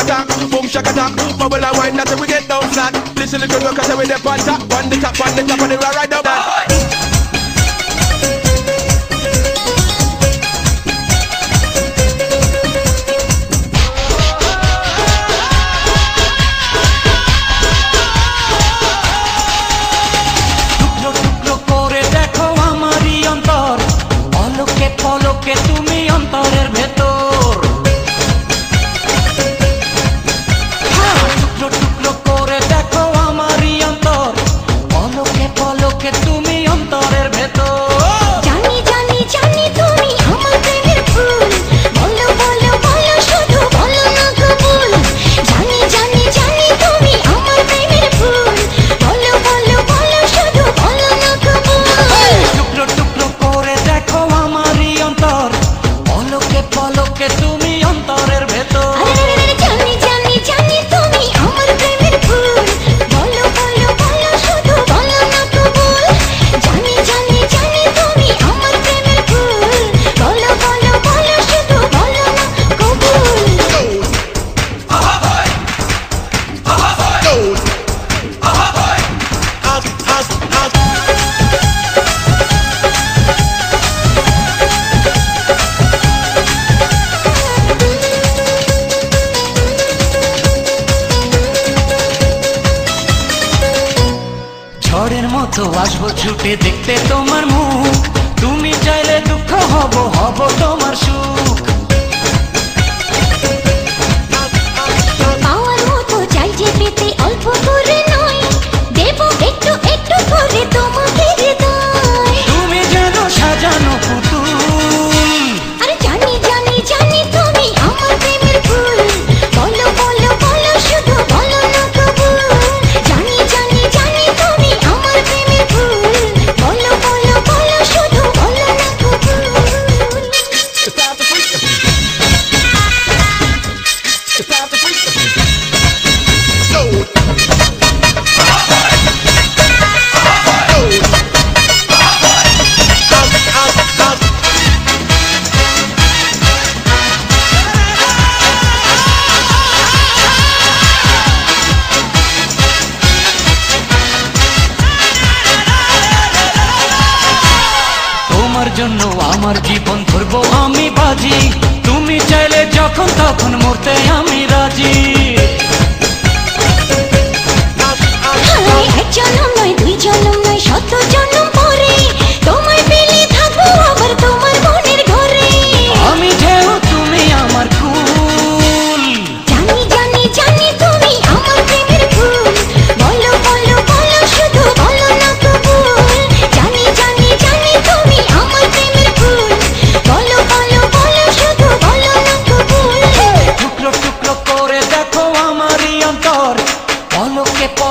shakata, boom shakata. Bubble and wine, that's how we get down flat. Listen to the girl, cause we the on top, on the top, on the top, and we right down that. তুমি অন্তরের ভেতর টুকরো টুকরো করে দেখো আমারই অন্তর পলকে পলকে তুমি অন্তরের ভেতর জানি জানি জানি তুমি আমার প্রেমের ফুল বলো বলো বলো শুধু বলো না কবুল জানি জানি জানি তুমি আমার প্রেমের ফুল বলো বলো বলো শুধু বলো না কবুল টুকরো টুকরো করে দেখো আমারই অন্তর পলকে পলকে তুমি অন্তরের ভেতর জানি জানি জানি তুমি আমার প্রেমের ফুল বলো বলো বলো শুধু বলো না কবুল জানি জানি জানি তুমি আমার প্রেমের ফুল বলো বলো বলো শুধু বলো না কবুল ঝড়ের মতো আসবো ছুটে দেখতে তোমার মুখ তুমি চাইলে দুঃখ হব হব তোমার সুখ পাওয়ার মতো চাই যে পেতে অল্প করে নয় দেব একটু একটু করে তোমাকে হৃদয় তুমি যেন সাজানো পুতুল আরে জানি জানি জানি তুমি আমার প্রেমের ফুল বলো বলো বলো শুধু বলো না কবুল জানি জানি জানি তুমি আমার প্রেমের ফুল বলো বলো বলো শুধু বলো না কবুল তোমার জন্য আমার জীবন ধরবো আমি বাজি তুমি চাইলে যখন তখন মরতে আমি রাজি